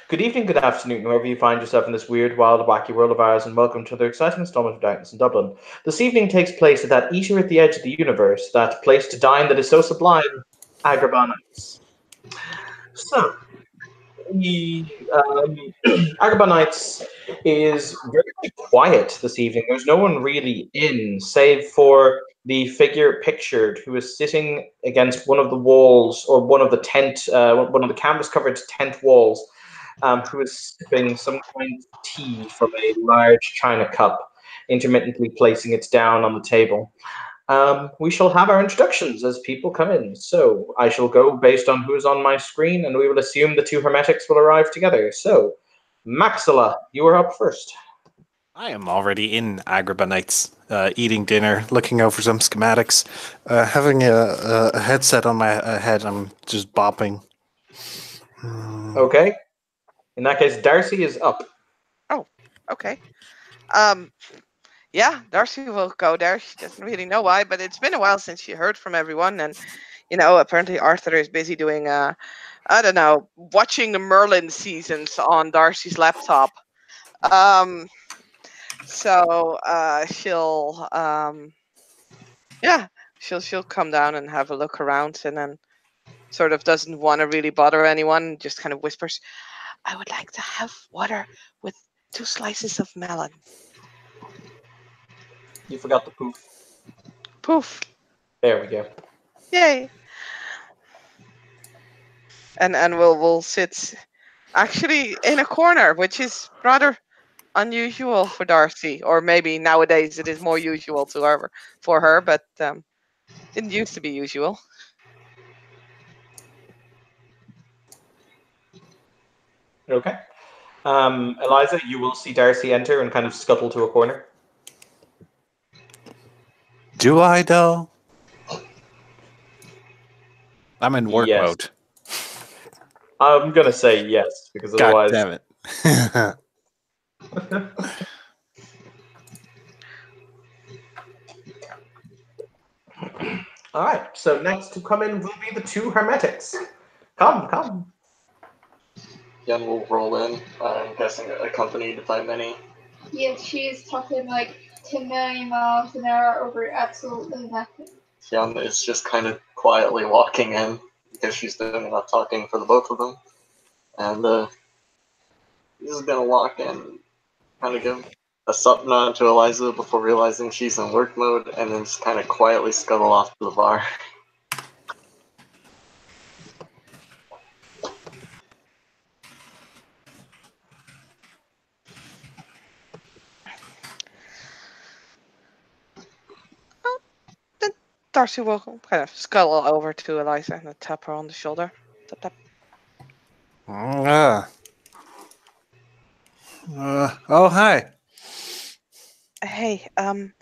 Good evening, good afternoon, wherever you find yourself in this weird, wild, wacky world of ours, and welcome to another exciting installment of Darkness in Dublin. This evening takes place at that eater at the edge of the universe, that place to dine that is so sublime, Agrabah Nights. So, the Agrabah Nights is very quiet this evening. There's no one really in, save for the figure pictured who is sitting against one of the walls, or one of the canvas-covered tent walls, who is sipping some kind of tea from a large china cup, intermittently placing it down on the table. We shall have our introductions as people come in. So I shall go based on who is on my screen, and we will assume the two hermetics will arrive together. So, Maxilla, you are up first. I am already in Agrabah Nights, eating dinner, looking over some schematics, having a headset on my head. I'm just bopping. Okay. In that case, Darcy is up. Oh, okay. Yeah, Darcy will go there. She doesn't really know why, but it's been a while since she heard from everyone, and apparently Arthur is busy doing I don't know, watching the Merlin seasons on Darcy's laptop. Um, so she'll yeah, she'll come down and have a look around, and then sort of doesn't want to really bother anyone, just kind of whispers, "I would like to have water with 2 slices of melon." You forgot the poof. Poof. There we go. Yay. And we'll sit actually in a corner, which is rather unusual for Darcy, or maybe nowadays it is more usual for her, but didn't used to be usual. Okay. Eliza, you will see Darcy enter and kind of scuttle to a corner. Do I, though? I'm in work Yes. mode. I'm gonna say yes, because God otherwise. damn it. All right. So next to come in will be the two hermetics. Come. Yen will roll in, I'm guessing accompanied by Minnie. Yeah, she's talking like 10 million miles an hour over absolutely nothing. Yen is just kind of quietly walking in because she's doing enough talking for the both of them. And he's gonna walk in, kind of give a sup nod to Eliza before realizing she's in work mode, and then just kind of quietly scuttle off to the bar. Then Darcy will kind of scuttle over to Eliza and tap her on the shoulder. Tap tap. Oh, hi. Hey, I'm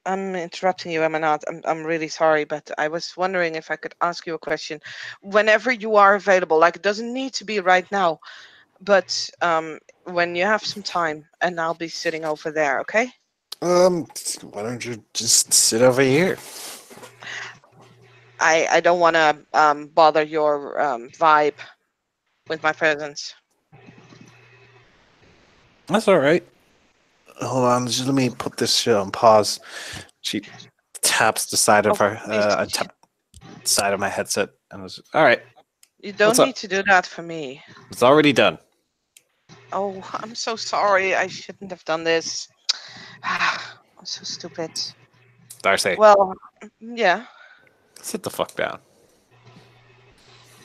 interrupting you, am I not? I'm really sorry, but I was wondering if I could ask you a question. Whenever you are available, like it doesn't need to be right now, but when you have some time, and I'll be sitting over there, okay? Why don't you just sit over here? I don't want to bother your vibe with my presence. That's all right. Hold on, just let me put this shit on pause. She taps the side of her, side of my headset, and was all right. You don't What's up? need to do that for me. It's already done. Oh, I'm so sorry. I shouldn't have done this. I'm so stupid. Darcy, Well, yeah. sit the fuck down.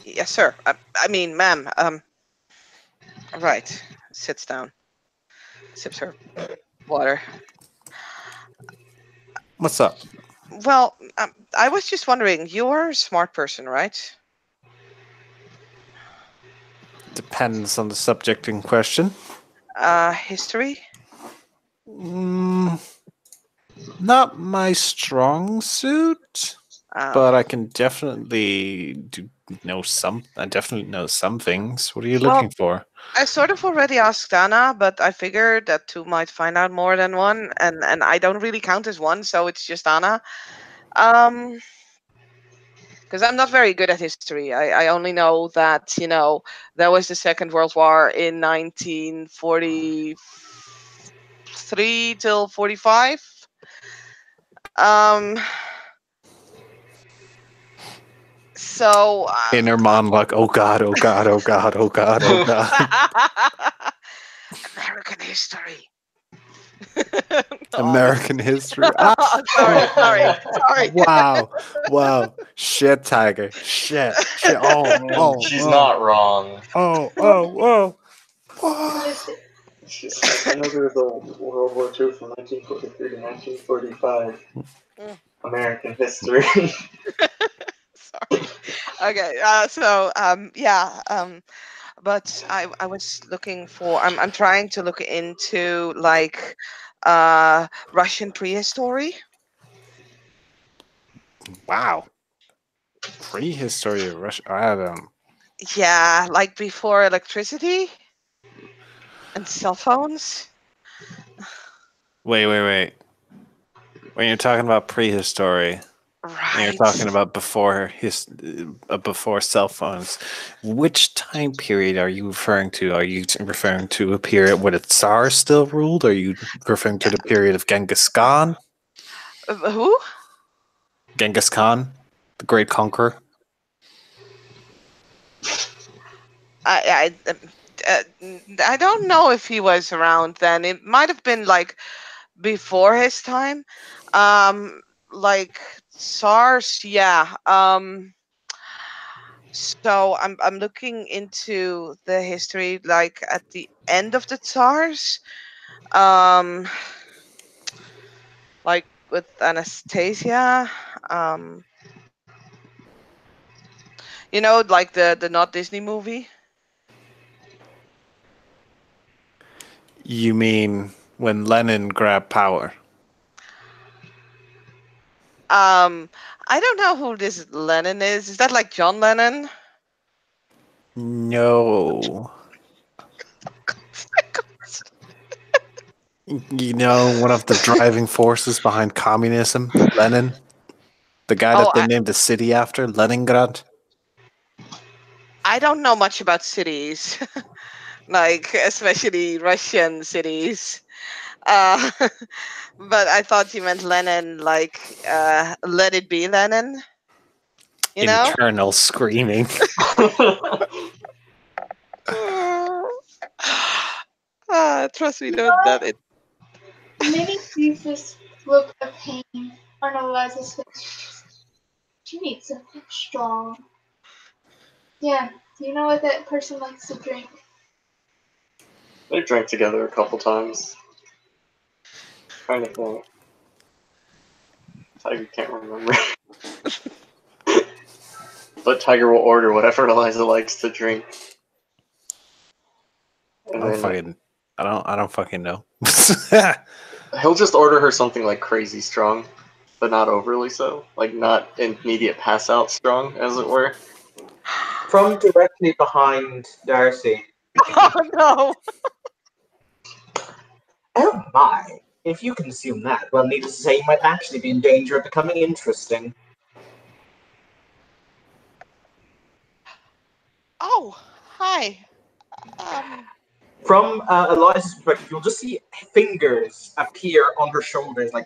Yes, sir. I mean, ma'am. Right. Sits down. Sips her water. What's up? Well, I was just wondering. You're a smart person, right? Depends on the subject in question. History? Not my strong suit, but I can definitely know some. I definitely know some things. What are you looking for? I sort of already asked Anna, but I figured that two might find out more than one, and I don't really count as one, so it's just Anna. because I'm not very good at history. I only know that, there was the Second World War in 1943 till 45. So Inner monologue. Oh God. Oh God. Oh God. Oh God. Oh God. American history. American history. Ah! Sorry. Wow. Shit, Tiger. Shit. Oh. She's not wrong. Oh. She said, whenever the World War II from 1943 to 1945, American history. Sorry. Okay. But I was looking for. I'm trying to look into like Russian prehistory. Wow. Prehistory of Russia. I don't. Yeah, like before electricity and cell phones. Wait. When you're talking about prehistory, and you're Right. talking about before cell phones, which time period are you referring to? Are you referring to a period where the Tsars still ruled? Are you referring to the period of Genghis Khan? Who? Genghis Khan, the great conqueror. I don't know if he was around then. It might have been like before his time. Like SARS, yeah. So I'm looking into the history like at the end of the SARS. Like with Anastasia. Like the Not Disney movie. You mean when Lenin grabbed power? I don't know who this Lennon is. Is that like John Lennon? No. You know, one of the driving forces behind communism, Lenin, the guy that they named the city after, Leningrad. I don't know much about cities, like especially Russian cities. But I thought you meant Lenin, like Let It Be Lenin. Internal screaming. Trust me, don't that it. Many Jesus look of pain on Eliza's face. She needs something strong. Yeah, do you know what that person likes to drink? They drank together a couple times. Trying to think. Tiger can't remember. But Tiger will order whatever Eliza likes to drink. And I don't fucking know. he'll just order her something like crazy strong, but not overly so. Like not immediate pass out strong, as it were. From directly behind Darcy. Oh no! Oh my! If you consume that, well, needless to say, you might actually be in danger of becoming interesting. Oh, hi. From Eliza's perspective, you'll just see fingers appear on her shoulders, like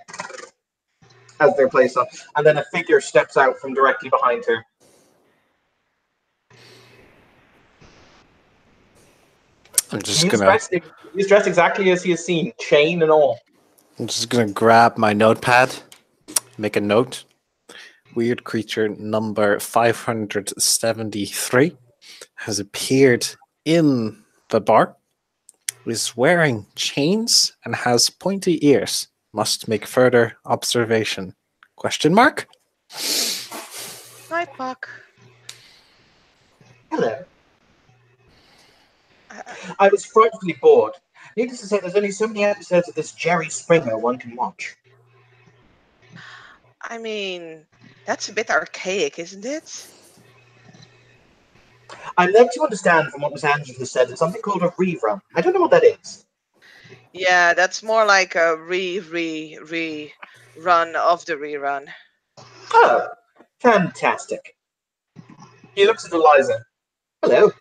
as they're placed on, and then a figure steps out from directly behind her. He's dressed exactly as he is seen, chain and all. I'm just gonna grab my notepad, make a note. Weird creature number 573 has appeared in the bar, is wearing chains and has pointy ears. Must make further observation. Question mark? Hi, Puck. Hello. I was frightfully bored. Needless to say, there's only so many episodes of this Jerry Springer one can watch. I mean, that's a bit archaic, isn't it? I'm led to understand from what Miss Angela said, it's something called a rerun. I don't know what that is. Yeah, that's more like a rerun of the rerun. Oh, fantastic. He looks at Eliza. Hello.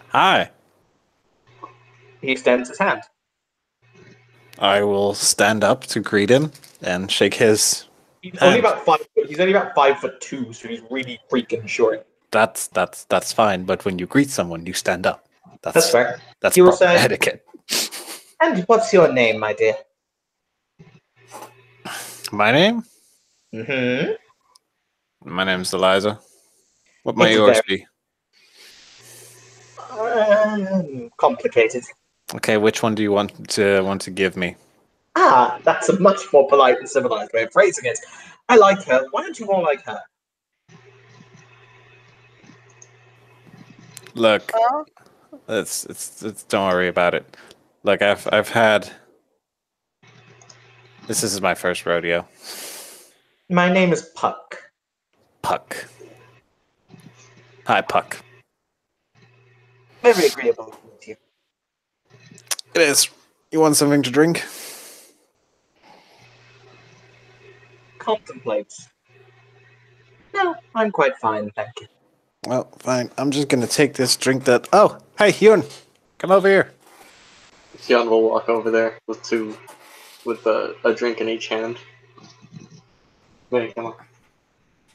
Hi. He extends his hand. I will stand up to greet him and shake his He's hand. only about 5 foot. He's only about 5'2", so he's really freaking short. That's fine, but when you greet someone, you stand up. That's fair. That's He will proper say- etiquette. And what's your name, my dear? My name? Mm-hmm. My name's Eliza. What might It's yours very- be? Complicated. Okay, which one do you want to give me? Ah, that's a much more polite and civilized way of phrasing it. I like her. Why don't you all like her? Look, Oh, it's don't worry about it. Look, I've had. This is my first rodeo. My name is Puck. Puck. Hi, Puck. Very agreeable to meet you. It is. You want something to drink? Contemplates. No, I'm quite fine, thank you. Well, fine. I'm just gonna take this drink that. Oh, hey, Hyun, come over here. Hyun will walk over there with a drink in each hand. There, come on.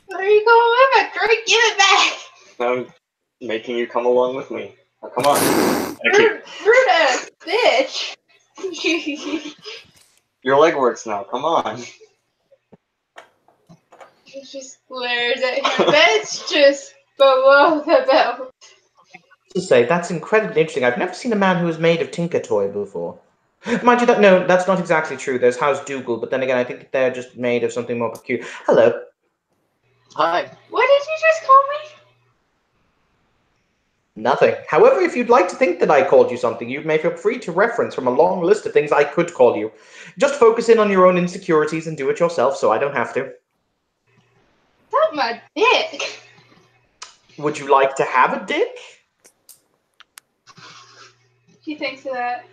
Where are you going with it? Drake, give it back! I'm making you come along with me. Now, come on. Thank you. Rude ass bitch! Your leg works now. Come on. He just glares at him. That's just below the belt. To say, that's incredibly interesting. I've never seen a man who was made of Tinker Toy before. Mind you, that's not exactly true. There's House Dougal, but then again, I think they're just made of something more peculiar. Hello. Hi. What did you just call me? Nothing. However, if you'd like to think that I called you something, you may feel free to reference from a long list of things I could call you. Just focus in on your own insecurities and do it yourself, so I don't have to. Not my dick. Would you like to have a dick? She thinks of that.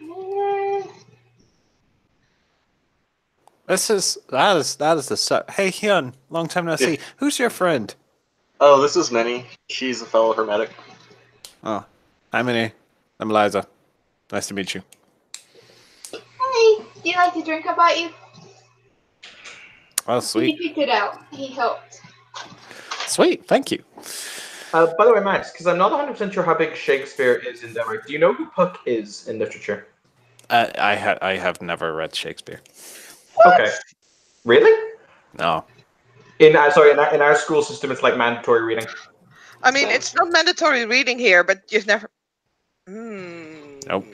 That is the start. Hey, Hyun, long time no see. Who's your friend? Oh, this is Minnie. She's a fellow hermetic. Oh, I'm Minnie. I'm Eliza. Nice to meet you. Hey, do you like the drink I bought you? Oh, He sweet, picked it out. He helped. sweet. Thank you. By the way, Max, because I'm not 100% sure how big Shakespeare is in Denmark, do you know who Puck is in literature? I have never read Shakespeare. Okay. Really? No. In our school system, it's like mandatory reading. I mean, it's not mandatory reading here, but you've never. Nope.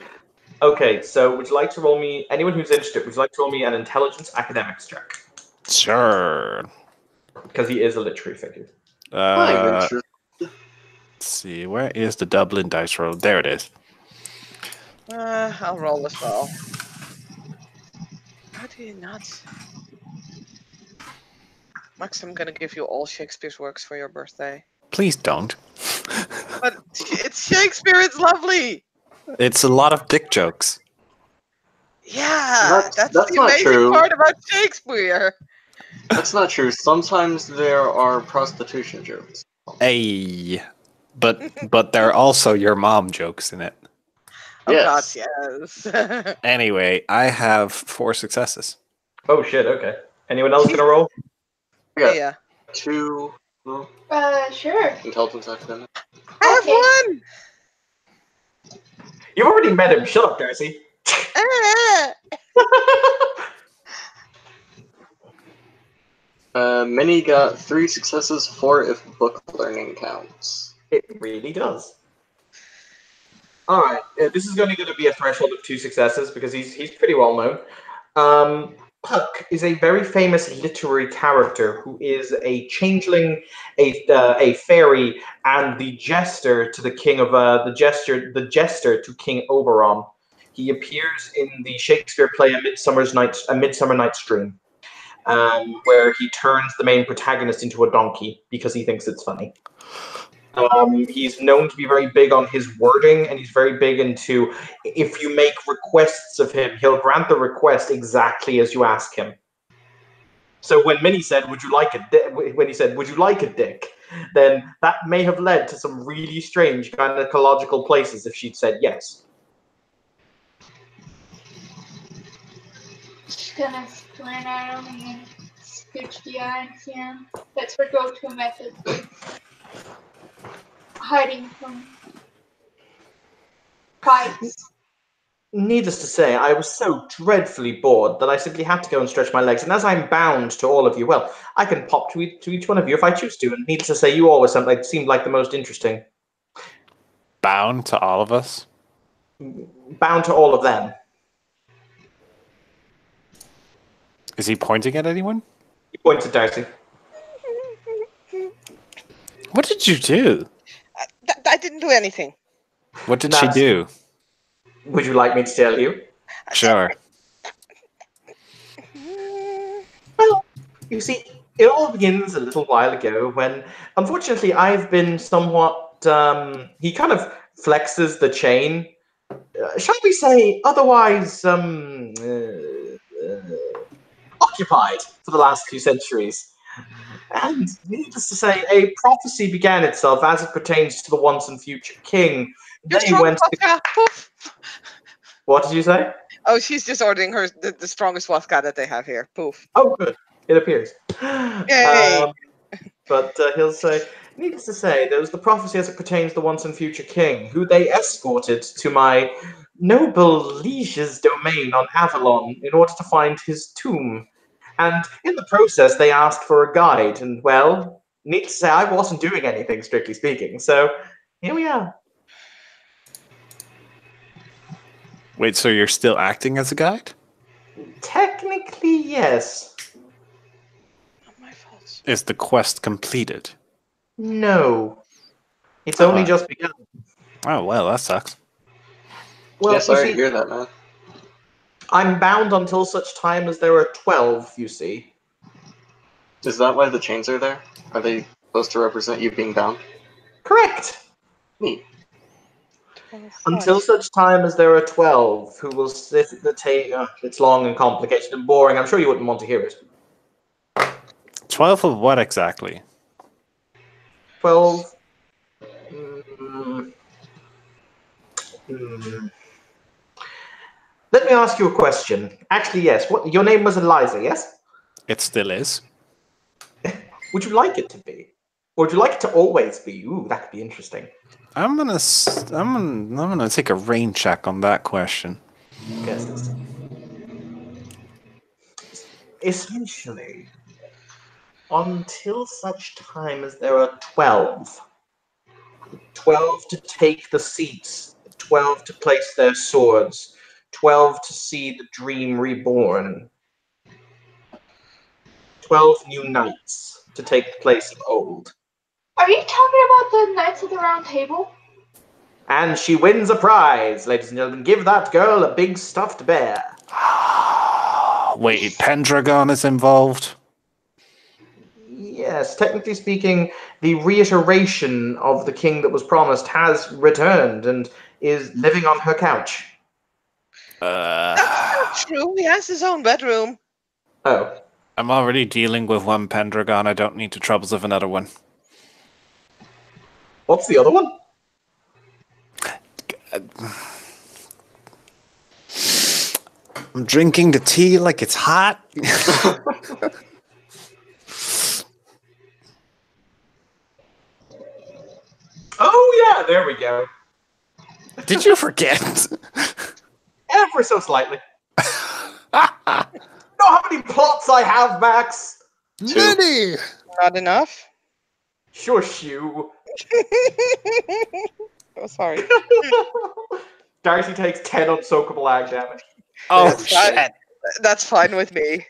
Okay, so would you like to roll me, anyone who's interested, would you like to roll me an intelligence academics check? Sure. Because he is a literary figure. I'm interested. Let's see. Where is the Dublin dice roll? There it is. I'll roll as well. How do you not? Max, I'm gonna give you all Shakespeare's works for your birthday. Please don't. But it's Shakespeare, it's lovely! It's a lot of dick jokes. Yeah, that's That's the not amazing true. part about Shakespeare. That's not true. Sometimes there are prostitution jokes. Hey, but there are also your mom jokes in it. Oh Yes. God, yes. Anyway, I have 4 successes. Oh shit, okay. Anyone else gonna roll? I got Yeah. 2 Sure. intelligence academic. I have one! You've already met him. Shut up, Darcy. Minnie got 3 successes, 4 if book learning counts. It really does. All right, this is only going to be a threshold of 2 successes because he's pretty well known. Puck is a very famous literary character who is a changeling, a fairy, and the jester to the king of the jester to King Oberon. He appears in the Shakespeare play A Midsummer Night's Dream, where he turns the main protagonist into a donkey because he thinks it's funny. He's known to be very big on his wording, and he's very big into, if you make requests of him, he'll grant the request exactly as you ask him. So when Minnie said, "Would you like a dick?" When he said, "Would you like a dick?" then that may have led to some really strange gynecological places if she'd said yes. Just gonna squint at him and then scooch the eye and see him. That's her go-to method for hiding from fights. Needless to say, I was so dreadfully bored that I simply had to go and stretch my legs. And as I'm bound to all of you, well, I can pop to each one of you if I choose to. And needless to say, you always seemed like the most interesting. Bound to all of us? Bound to all of them. Is he pointing at anyone? He points at Darcy. What did you do? I didn't do anything. What did she do? Would you like me to tell you? Sure. Well, you see, it all begins a little while ago when, unfortunately, I've been somewhat, he kind of flexes the chain, shall we say, otherwise, occupied for the last few centuries. And needless to say, a prophecy began itself as it pertains to the once and future king. Poof. What did you say? Oh, she's just ordering the strongest vodka that they have here. Poof. Oh, good. It appears. Yay. But he'll say, needless to say, there was the prophecy as it pertains to the once and future king, who they escorted to my noble liege's domain on Avalon in order to find his tomb. And in the process, they asked for a guide. And, well, needless to say, I wasn't doing anything, strictly speaking. So, here we are. Wait, so you're still acting as a guide? Technically, yes. Not my fault. Is the quest completed? No. It's only just begun. Oh, well, that sucks. Well, Yeah, you sorry to see, hear that, man. I'm bound until such time as there are 12, you see. Is that why the chains are there? Are they supposed to represent you being bound? Correct! Neat. Until such time as there are 12 who will sit at the table. It's long and complicated and boring. I'm sure you wouldn't want to hear it. 12 of what exactly? 12. Let me ask you a question. Actually, yes. Your name was Eliza, yes? It still is. Would you like it to be? Or would you like it to always be? Ooh, that could be interesting. I'm gonna take a rain check on that question. Guess this. Essentially, until such time as there are 12. 12 to take the seats, 12 to place their swords, 12 to see the dream reborn, 12 new knights to take the place of old. Are you talking about the Knights of the Round Table? And she wins a prize, ladies and gentlemen. Give that girl a big stuffed bear. Wait, Pendragon is involved? Yes, technically speaking, the reiteration of the king that was promised has returned and is living on her couch. That's not true. He has his own bedroom. Oh. I'm already dealing with one Pendragon. I don't need the troubles of another one. What's the other one? I'm drinking the tea like it's hot. Oh, yeah, there we go. Did you forget? Ever so slightly. You know how many plots I have, Max? Many. Not enough. Shush you. Oh, sorry. Darcy takes 10 unsoakable ag damage. Oh, Shit. shit. That's fine with me.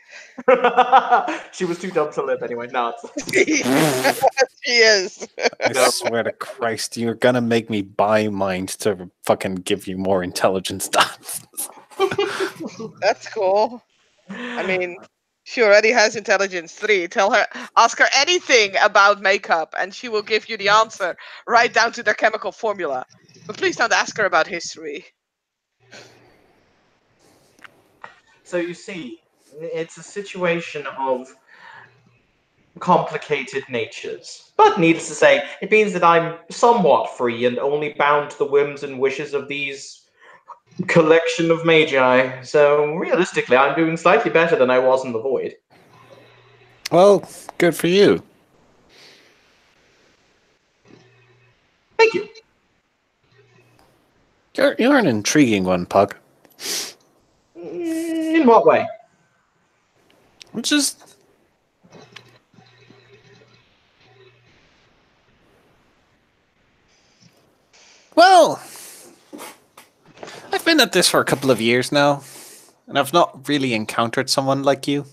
She was too dumb to live anyway. No, She is. I swear to Christ, you're gonna make me buy mind to fucking give you more intelligence stuff. That's cool. I mean, she already has intelligence 3. Ask her anything about makeup, and she will give you the answer right down to their chemical formula. But please don't ask her about history. So you see, it's a situation of complicated natures. But needless to say, it means that I'm somewhat free and only bound to the whims and wishes of these collection of magi. So realistically, I'm doing slightly better than I was in the void. Well, good for you. Thank you. You're an intriguing one, Pug. In what way? Just well, I've been at this for a couple of years now, and I've not really encountered someone like you.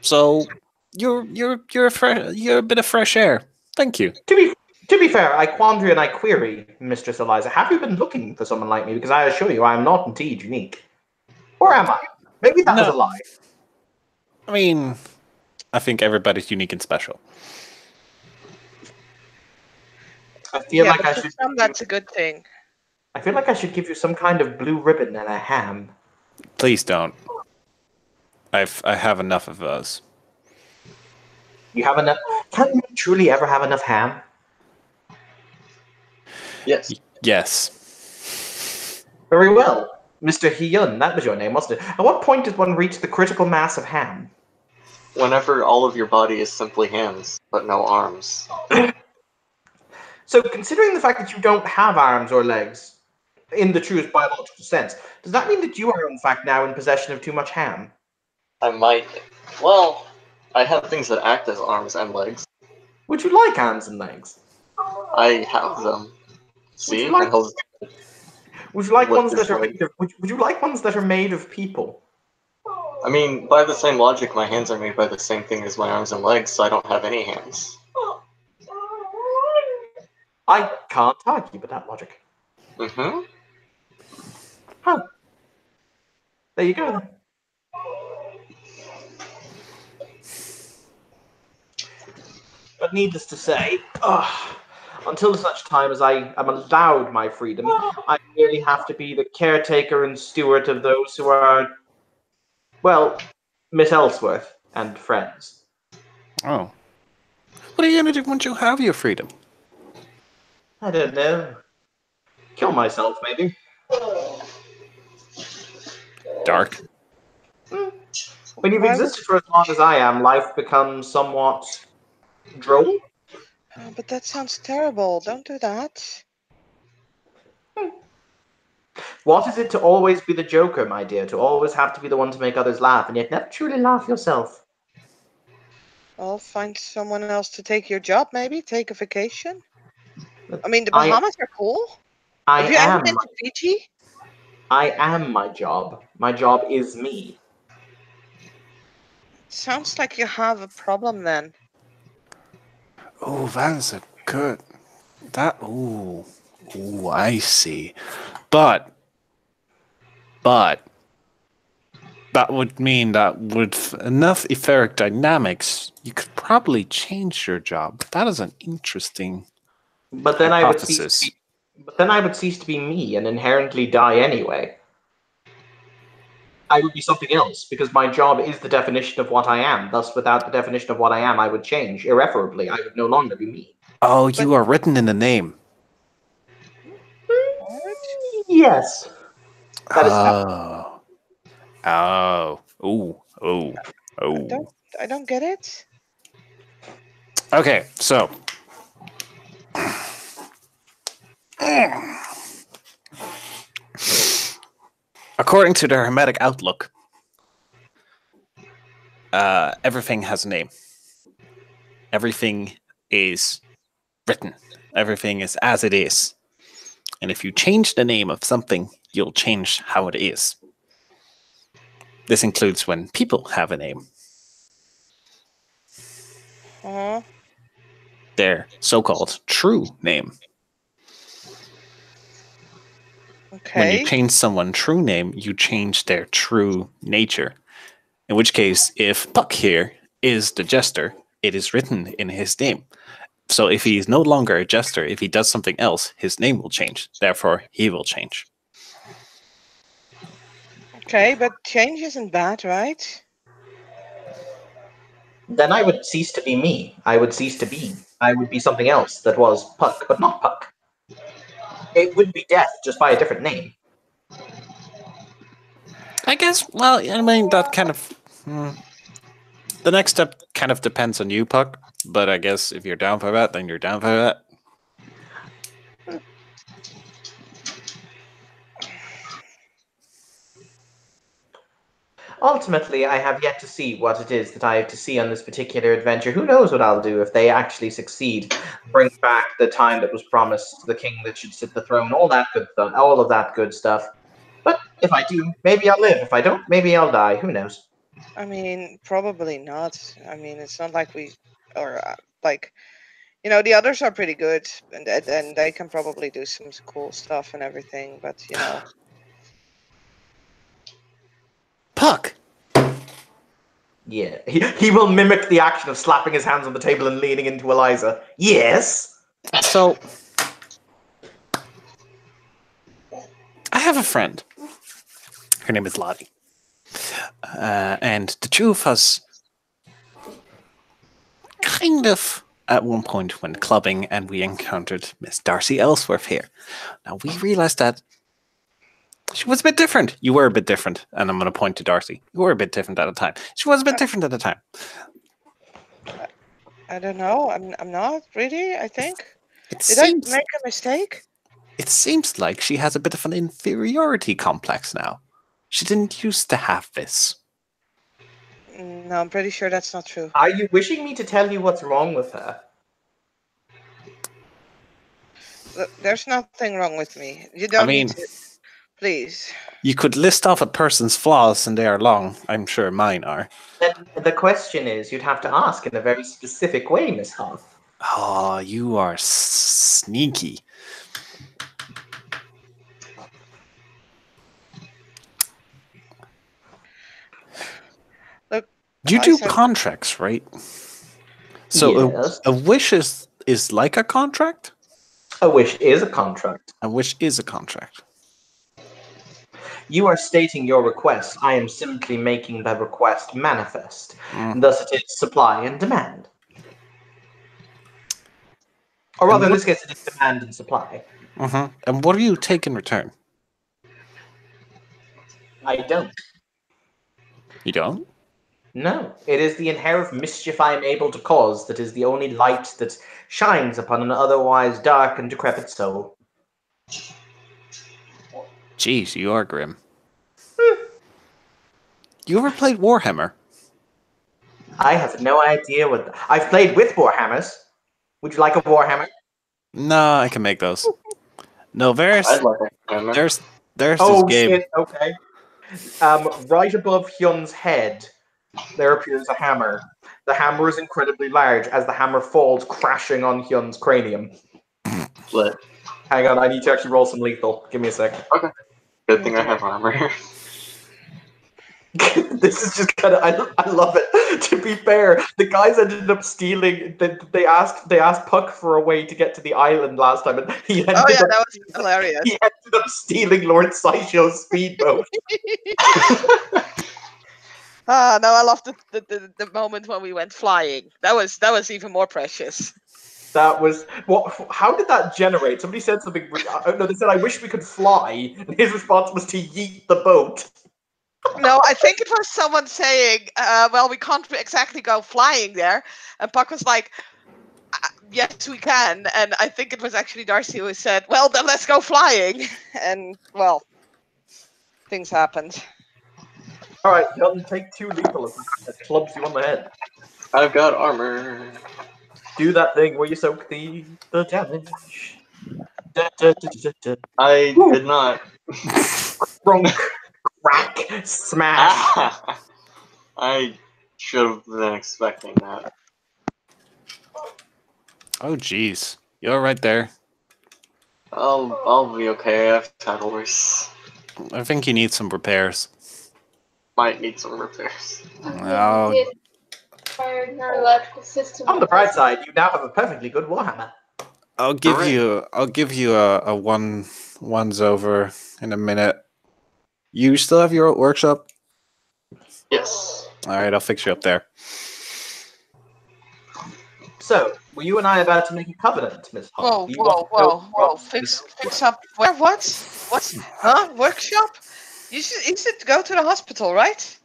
So you're a bit of fresh air. Thank you. To be fair, I quandary and I query, Mistress Eliza, have you been looking for someone like me? Because I assure you, I am not indeed unique. Or am I? Maybe that was a No. lie. I mean, I think everybody's unique and special. I feel Yeah, like but I for should. some, that's a good thing. I feel like I should give you some kind of blue ribbon and a ham. Please don't. I have enough of those. You have enough. Can you truly ever have enough ham? Yes. Yes. Very well, Mr. Hyun. That was your name, wasn't it? At what point does one reach the critical mass of ham? Whenever all of your body is simply hands, but no arms. So, considering the fact that you don't have arms or legs, in the truest biological sense, does that mean that you are, in fact, now in possession of too much ham? I might. Well, I have things that act as arms and legs. Would you like arms and legs? I have them. See? you like- And he'll- Would you like What ones is that are like- made of, would you like ones that are made of people? I mean, by the same logic, my hands are made by the same thing as my arms and legs, so I don't have any hands. I can't argue with that logic. Mm-hmm. Huh. There you go then. But needless to say, until such time as I am allowed my freedom, I merely have to be the caretaker and steward of those who are, well, Miss Ellsworth and friends. Oh. What are you going to do once you have your freedom? I don't know. Kill myself, maybe. Dark. When you've Why would- existed for as long as I am, life becomes somewhat droll. Oh, but that sounds terrible. Don't do that. What is it to always be the joker, my dear? To always have to be the one to make others laugh, and yet never truly laugh yourself? Well, find someone else to take your job, maybe. Take a vacation. I mean, the I- Bahamas are cool. I Have you ever am. been to Fiji? I am my job. My job is me. Sounds like you have a problem then. Oh, that is a good. That. Ooh, I see. But that would mean that with enough etheric dynamics, you could probably change your job. That is an interesting But then I would hypothesis. cease to be me and inherently die anyway. I would be something else because my job is the definition of what I am. Thus, without the definition of what I am, I would change irreparably. I would no longer be me. Oh, you are written in the name. Yes. That is Oh. Oh. Ooh. Oh. I don't get it. Okay, so. According to the Hermetic Outlook, everything has a name. Everything is written. Everything is as it is. And if you change the name of something, you'll change how it is. This includes when people have a name. Uh-huh. Their so-called true name. When Okay. you change someone's true name, you change their true nature. In which case, if Puck here is the jester, it is written in his name. So if he is no longer a jester, if he does something else, his name will change. Therefore, he will change. Okay, but change isn't bad, right? Then I would cease to be me. I would cease to be. I would be something else that was Puck, but not Puck. It would be Death, just by a different name. I guess, well, I mean, that kind of... The next step kind of depends on you, Puck. But I guess if you're down for that, then you're down for that. Ultimately, I have yet to see what it is that I have to see on this particular adventure. Who knows what I'll do if they actually succeed? Bring back the time that was promised to the king that should sit the throne, all that good stuff, all of that good stuff. But if I do, maybe I'll live. If I don't, maybe I'll die. Who knows? I mean, probably not. I mean, it's not like we, or like, you know, the others are pretty good, and they can probably do some cool stuff and everything. But you know, Puck! Yeah, he will mimic the action of slapping his hands on the table and leaning into Eliza. Yes? So, I have a friend. Her name is Lottie. And the two of us kind of, at one point, went clubbing and we encountered Miss Darcy Ellsworth here. Now, we realized that she was a bit different. You were a bit different. And I'm going to point to Darcy. You were a bit different at the time. She was a bit different at the time. I don't know. I'm not really. I think. Did I make a mistake? It seems like she has a bit of an inferiority complex now. She didn't used to have this. No, I'm pretty sure that's not true. Are you wishing me to tell you what's wrong with her? There's nothing wrong with me. You don't need to. Please. You could list off a person's flaws and they are long. I'm sure mine are. The question is, you'd have to ask in a very specific way, Miss Hoth. Oh, you are sneaky. Look, you do contracts, right? So yes. a wish is like a contract? A wish is a contract. A wish is a contract. You are stating your request. I am simply making the request manifest. Thus it is supply and demand. Or rather, in this case, it is demand and supply. And what do you take in return? I don't. You don't? No. It is the inherent mischief I am able to cause that is the only light that shines upon an otherwise dark and decrepit soul. Jeez, you are grim. You ever played Warhammer? I have no idea what... I've played with Warhammers. Would you like a Warhammer? No, I can make those. No, there's I'd like a hammer. this Oh, game. shit, okay. Right above Hyun's head, there appears a hammer. The hammer is incredibly large as the hammer falls crashing on Hyun's cranium. Lit. Hang on, I need to actually roll some lethal. Give me a sec. Okay. Good thing I have armor. This is just kind of... I love it. To be fair, the guys ended up stealing... They asked Puck for a way to get to the island last time, and he ended up... that was hilarious. He ended up stealing Lord Sideshow's speedboat. No, I loved the moment when we went flying. That was even more precious. That was what? How did that generate? Somebody said something. No, they said, "I wish we could fly," and his response was to yeet the boat. No, I think it was someone saying, "Well, we can't exactly go flying there," and Puck was like, "Yes, we can." And I think it was actually Darcy who said, "Well, then let's go flying." And well, things happened. All right, Hilton, take 2 lethal as it clubs you on the head. I've got armor. Do that thing where you soak the damage. I did not. Crunk, crack, smash. I should have been expecting that. Oh, jeez. You're right there. I'll be okay. I've had worse. I think you need some repairs. Might need some repairs. Oh. Our electrical system. On the bright side, you now have a perfectly good Warhammer. I'll give you a ones over in a minute. You still have your workshop? Yes. All right, I'll fix you up there. So, were you and I about to make a covenant, Miss Hall? Whoa, Do you want to know what Fix this- up. Where? What? What? Huh? Workshop? You should go to the hospital, right?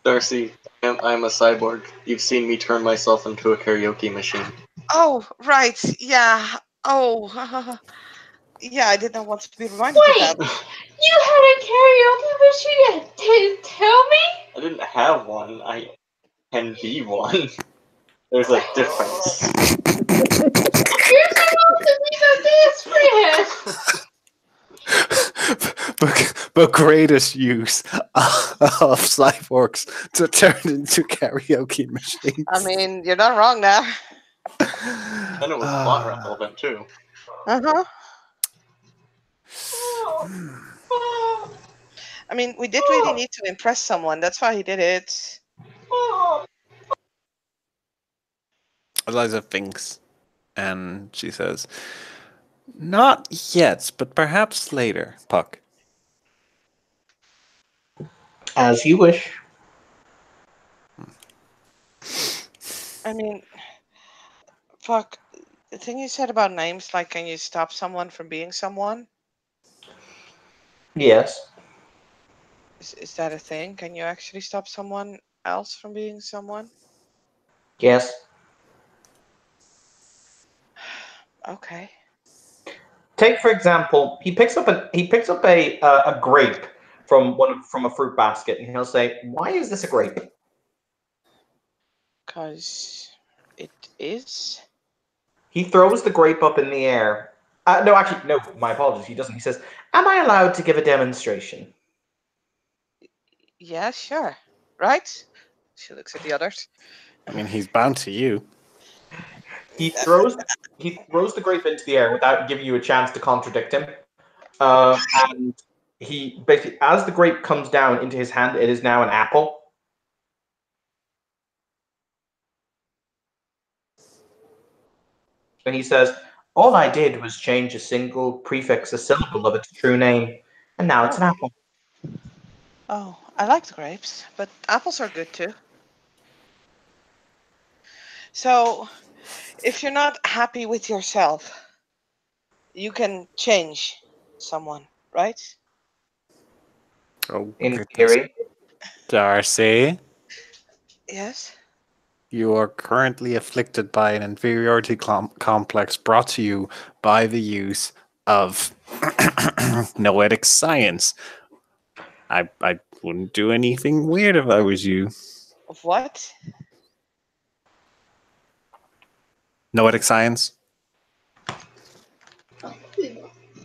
Darcy, I'm a cyborg. You've seen me turn myself into a karaoke machine. Oh, right. Yeah. Oh, yeah. I did not want to be reminded of Wait, that. you had a karaoke machine and didn't tell me? I didn't have one. I can be one. There's a difference. You're supposed to be the best friend. but greatest use of cyborgs to turn into karaoke machines. I mean, you're not wrong there. And it was plot relevant too. Uh huh. I mean, we did really need to impress someone. That's why he did it. Eliza thinks, and she says, "Not yet, but perhaps later, Puck." As you wish. I mean, fuck. The thing you said about names, like, can you stop someone from being someone? Yes. Is that a thing? Can you actually stop someone else from being someone? Yes. Okay. Take for example, he picks up a grape from a fruit basket, and he'll say, "Why is this a grape?" Because it is. He throws the grape up in the air. No, actually, no. My apologies. He doesn't. He says, "Am I allowed to give a demonstration?" Yeah, sure. Right? She looks at the others. I mean, he's bound to you. He throws the grape into the air without giving you a chance to contradict him. And he basically, as the grape comes down into his hand, it is now an apple. And he says, "All I did was change a single prefix, a syllable of its true name, and now it's an apple." Oh, I like the grapes, but apples are good too. So, if you're not happy with yourself, you can change someone, right? Oh, In goodness. theory. Darcy, Yes. you are currently afflicted by an inferiority complex brought to you by the use of noetic science. I wouldn't do anything weird if I was you. Of what? Noetic science?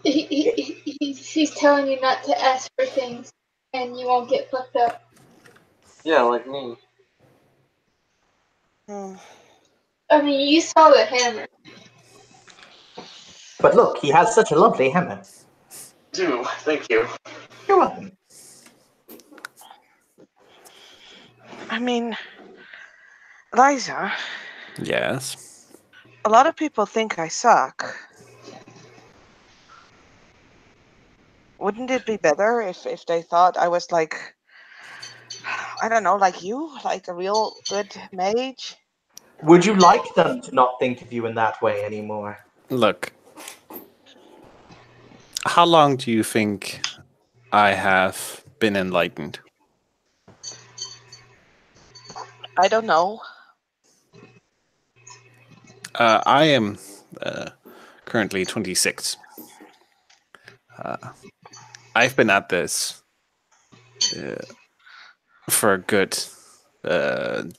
He's telling you not to ask for things, and you won't get fucked up. Yeah, like me. Hmm. I mean, you saw the hammer. But look, he has such a lovely hammer. Do, thank you. You're welcome. I mean, Liza, Yes. a lot of people think I suck. Wouldn't it be better if they thought I was like, I don't know, like you? Like a real good mage? Would you like them to not think of you in that way anymore? Look, how long do you think I have been enlightened? I don't know. I am currently 26. I've been at this for a good 9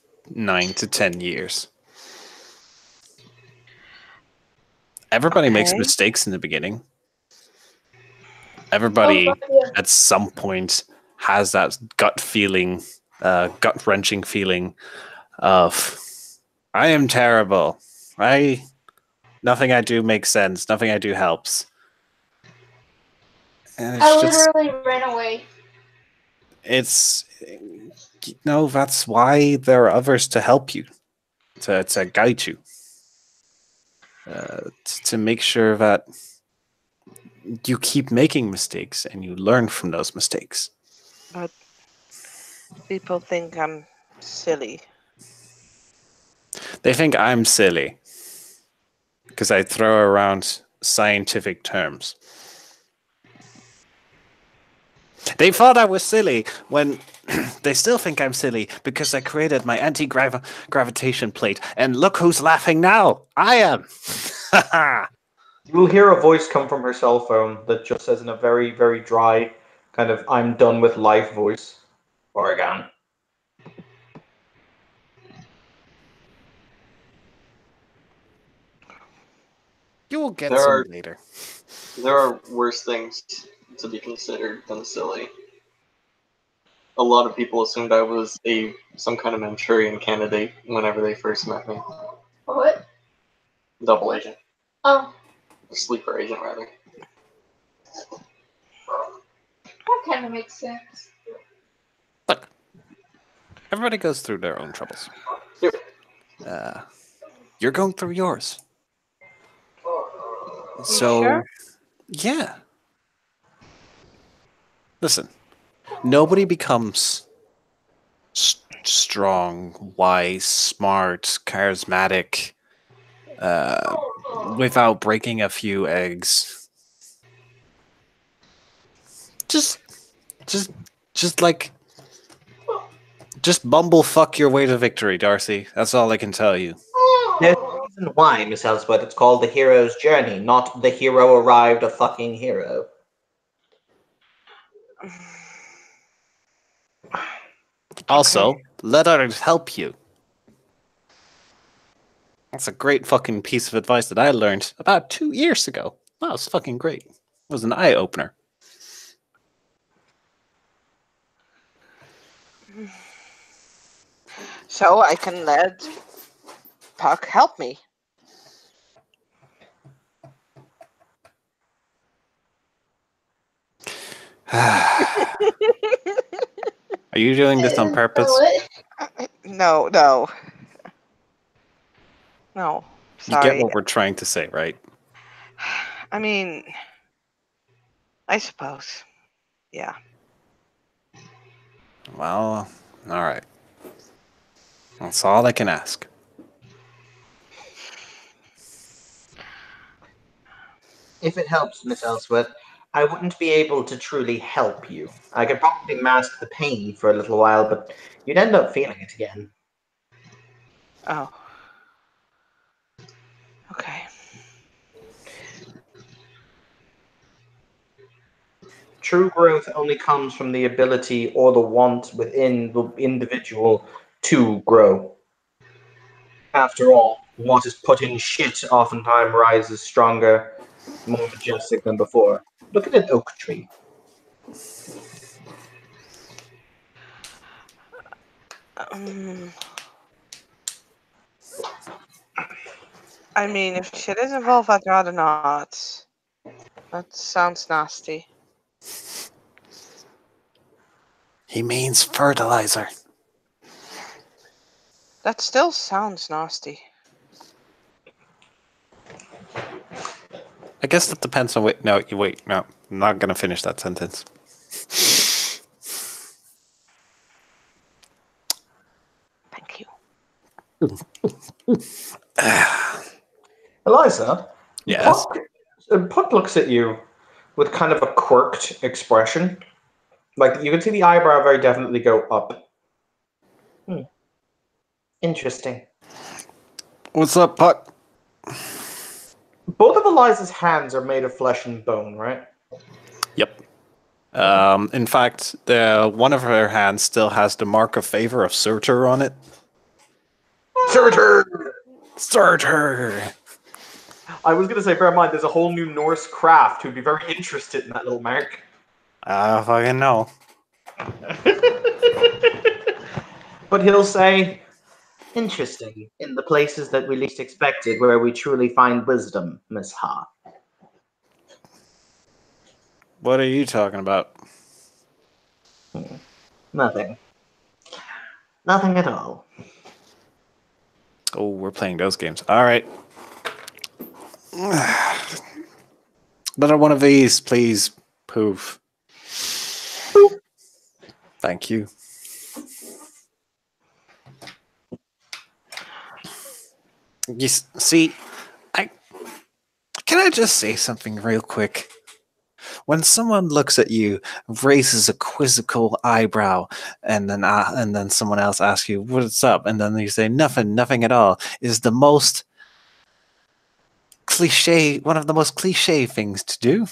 to 10 years. Everybody makes Okay. mistakes in the beginning. Everybody yeah. at some point has that gut feeling, gut-wrenching feeling of, I am terrible. Nothing I do makes sense. Nothing I do helps. And I literally ran away. that's why there are others to help you, to guide you, to make sure that you keep making mistakes and you learn from those mistakes. But people think I'm silly. They think I'm silly. because I throw around scientific terms. They thought I was silly when they still think I'm silly because I created my anti-gravitation plate. And look who's laughing now. I am. You will hear a voice come from her cell phone that just says in a very, very dry, kind of "I'm done with life" voice, Oregon. You will get There some are- later. There are worse things to be considered than silly. A lot of people assumed I was some kind of Manchurian candidate whenever they first met me. What? Double agent. Oh, Or sleeper agent, rather. that kind of makes sense. Look, everybody goes through their own troubles. You're going through yours. So, sure? yeah. Listen, nobody becomes strong, wise, smart, charismatic without breaking a few eggs. Just bumblefuck your way to victory, Darcy. That's all I can tell you. There's a reason why, Miss Ellsworth, it's called the hero's journey, not the hero arrived a fucking hero. Also, let others help you. That's a great fucking piece of advice that I learned about 2 years ago. That was fucking great. It was an eye-opener. So I can let Puck help me. Are you doing this on purpose? What? No. You Sorry. get what we're trying to say, right? I mean, I suppose. Yeah. Well, all right. That's all I can ask. If it helps, Miss Ellsworth, I wouldn't be able to truly help you. I could probably mask the pain for a little while, but you'd end up feeling it again. Oh. Okay. True growth only comes from the ability or the want within the individual to grow. After all, what is put in shit oftentimes rises stronger, more majestic than before. Look at an oak tree. I mean, if shit is involved, I'd rather not. That sounds nasty. He means fertilizer. That still sounds nasty. I guess that depends on what. No, you wait. No, I'm not gonna finish that sentence. Thank you. Eliza, Yes. Puck looks at you with kind of a quirked expression. Like, you can see the eyebrow very definitely go up. Interesting. What's up, Puck? Both of Eliza's hands are made of flesh and bone, right? Yep. In fact, the one of her hands still has the mark of favor of Surtur on it. Surtur! Surtur! I was going to say, bear in mind, there's a whole new Norse craft who'd be very interested in that little mark. I fucking know. But he'll say, interesting, in the places that we least expected, where we truly find wisdom, Miss Ha. What are you talking about? Nothing. Nothing at all. Oh, we're playing those games. All right. Another one of these, please. Poof. Boop. Thank you. You see, Can I just say something real quick? When someone looks at you, raises a quizzical eyebrow, and then someone else asks you, "What's up?" and then you say, "Nothing, nothing at all," is the most cliche, one of the most cliche things to do.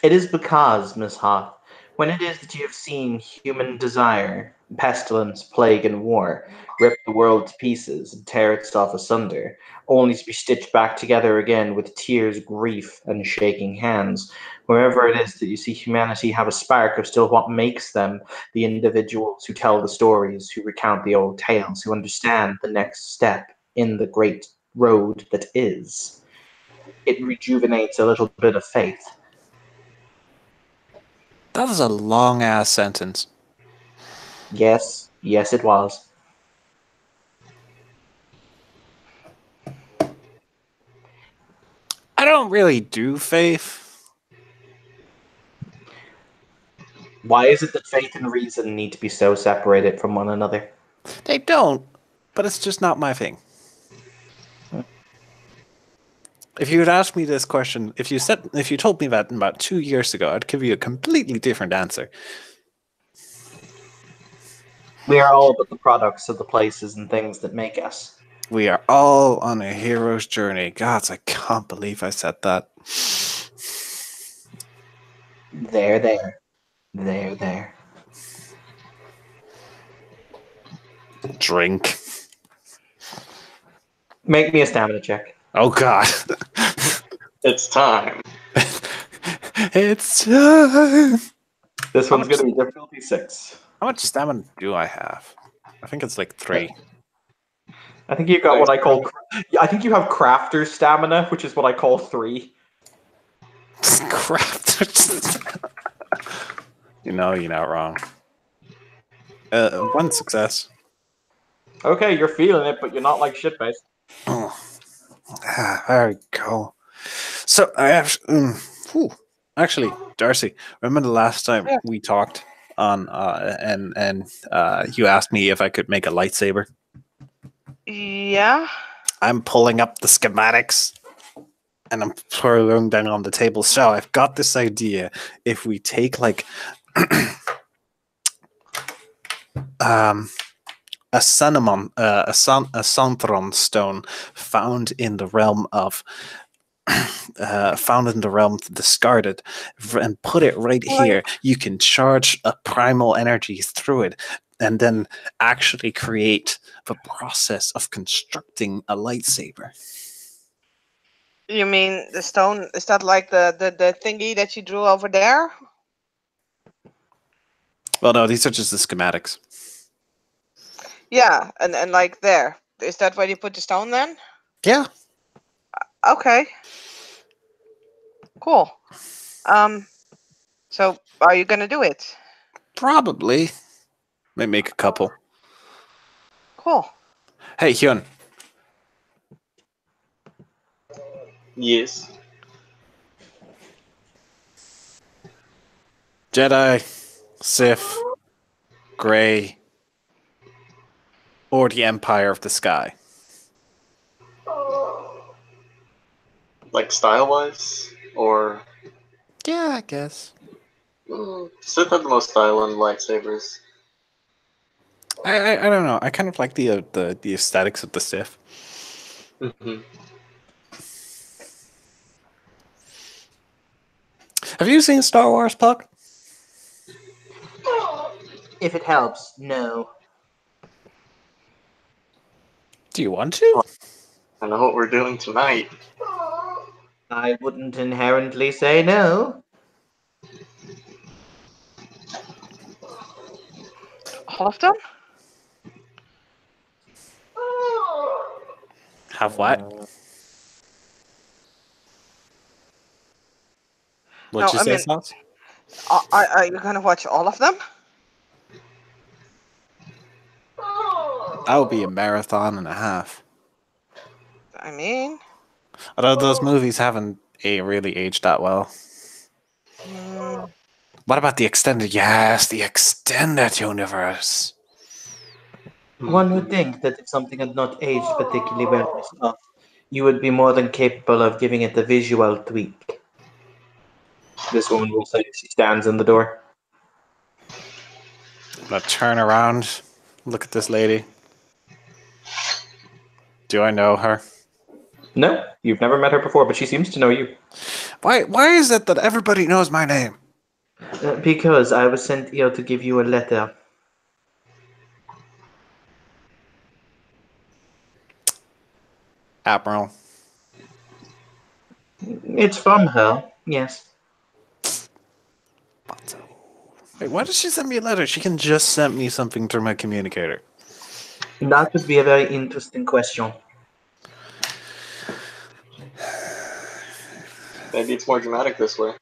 It is because, Miss Hoth, when it is that you have seen human desire, pestilence, plague, and war rip the world to pieces and tear itself asunder, only to be stitched back together again with tears, grief, and shaking hands, wherever it is that you see humanity have a spark of still what makes them the individuals who tell the stories, who recount the old tales, who understand the next step in the great road that is, it rejuvenates a little bit of faith. That is a long ass sentence. Yes, yes, it was. I don't really do faith. Why is it that faith and reason need to be so separated from one another? They don't, but it's just not my thing. If you had asked me this question, if you told me that about 2 years ago, I'd give you a completely different answer. We are all but the products of the places and things that make us. We are all on a hero's journey. Gods, I can't believe I said that. There, there. There, there. Drink. Make me a stamina check. Oh God. It's time. It's time. This How one's much- going to be difficulty 6. How much stamina do I have? I think it's like 3. I think you've got what I call... I think you have crafter's stamina, which is what I call 3. Crap. You're not wrong. 1 success. Okay, you're feeling it, but you're not like shit-faced. Oh. There we go. So I have... Actually, Darcy, remember the last time we talked on and you asked me if I could make a lightsaber? Yeah. I'm pulling up the schematics and I'm throwing them on the table. So I've got this idea. If we take like a cinnamon, a Santhron stone found in the realm of discarded, and put it right here, you can charge a primal energy through it, and then actually create the process of constructing a lightsaber. You mean the stone? Is that like the thingy that you drew over there? Well, no, these are just the schematics. Yeah, and like there. Is that where you put the stone then? Yeah. Okay. Cool. So are you gonna do it? Probably. May make a couple. Cool. Hey, Hyun. Yes. Jedi, Sith, Grey, or the Empire of the Sky? Like style-wise? Or... Yeah, I guess. Sith have the most style in lightsabers. I don't know. I kind of like the aesthetics of the Sith. Mm-hmm. Have you seen Star Wars, Puck? If it helps, no. Do you want to? I know what we're doing tonight. I wouldn't inherently say no. All of them? Have what? What'd you say, Sauce? Are you gonna watch all of them? That would be a marathon and a half. I mean, Although those movies haven't really aged that well. What about the extended? Yes, the extended universe. One would think that if something had not aged particularly well with stuff, you would be more than capable of giving it the visual tweak. This woman will say as she stands in the door. I'm gonna turn around, look at this lady. Do I know her? No, you've never met her before, but she seems to know you. Why is it that everybody knows my name? Because I was sent here to give you a letter. Admiral. It's from her, yes. Wait, why does she send me a letter? She can just send me something through my communicator. That would be a very interesting question. Maybe it's more dramatic this way.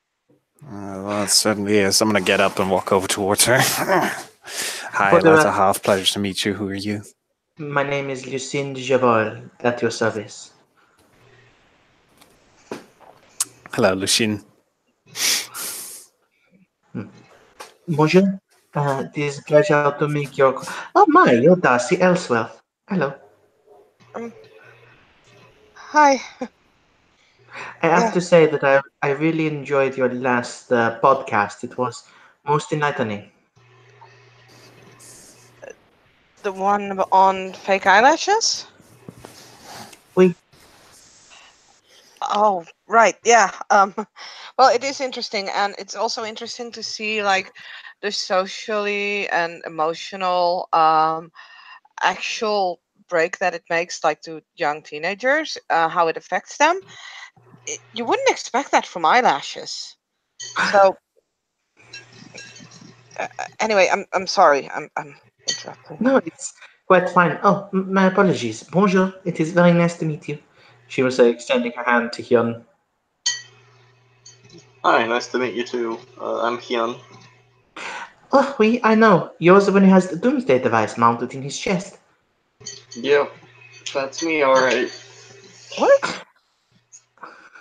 Well, it certainly is. I'm gonna get up and walk over towards her. Hi, For the Eliza rest- Half. Pleasure to meet you. Who are you? My name is Lucinda Javal, at your service. Hello, Lucien. Bonjour. It is a pleasure to meet your... Oh my, you're Darcy Ellsworth. Hello. Hi. I have Yeah. to say that I really enjoyed your last podcast. It was most enlightening. The one on fake eyelashes? Oui. Oh, right. Yeah. Well, it is interesting, and it's also interesting to see like the socially and emotional actual break that it makes, like to young teenagers, how it affects them. You wouldn't expect that from eyelashes. So, anyway, I'm sorry. I'm interrupting. No, it's quite fine. Oh, my apologies. Bonjour. It is very nice to meet you. She will say, extending her hand to Hyun. Hi, nice to meet you too. I'm Hyun. Oh, oui, I know. You're the one who has the doomsday device mounted in his chest. Yep, that's me, alright. What?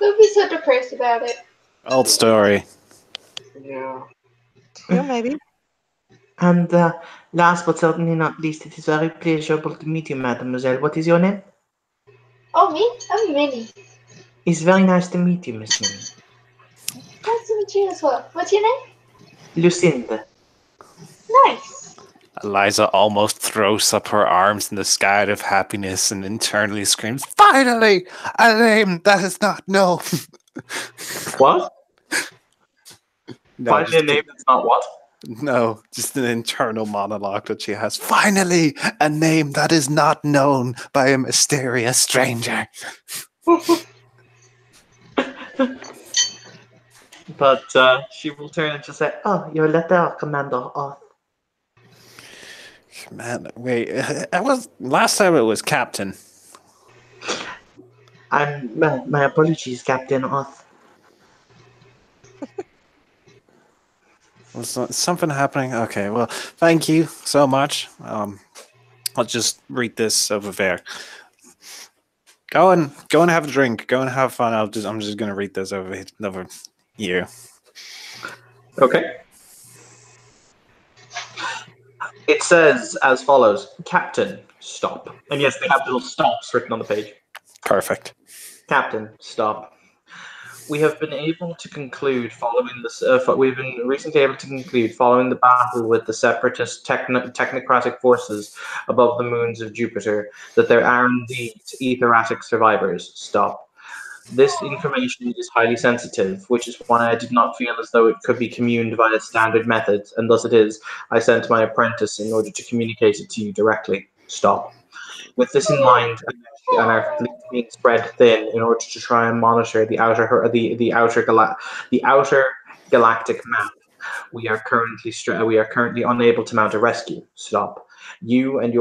Don't be so depressed about it. Old story. Yeah. You maybe. And last but certainly not least, it is very pleasurable to meet you, mademoiselle. What is your name? Oh, me? I'm Minnie. It's very nice to meet you, Miss Minnie. Nice to meet you as well. What's your name? Lucinda. Nice. Eliza almost throws up her arms in the sky out of happiness and internally screams, "Finally! A name that is not known!" What? No, Finally, a just name that's not what? no, just an internal monologue that she has. Finally, a name that is not known by a mysterious stranger. But she will turn and just say, "Oh, your letter, Commander Oth." Man, wait, I was last time it was Captain. My apologies, Captain Oth. Was something happening? Okay, well, thank you so much. I'll just read this over there. Go and have a drink. Go and have fun. I'm just gonna read this over here. Okay. It says as follows: Captain, stop. And yes, they have little stops written on the page. Perfect. Captain, stop. We have been able to conclude following this. We've been recently able to conclude following the battle with the separatist technocratic forces above the moons of Jupiter that there are indeed etheratic survivors. Stop. This information is highly sensitive, which is why I did not feel as though it could be communed via standard methods, and thus it is I sent my apprentice in order to communicate it to you directly. Stop. With this in mind, and our fleet being spread thin in order to try and monitor the outer galactic map, we are currently unable to mount a rescue. Stop. You and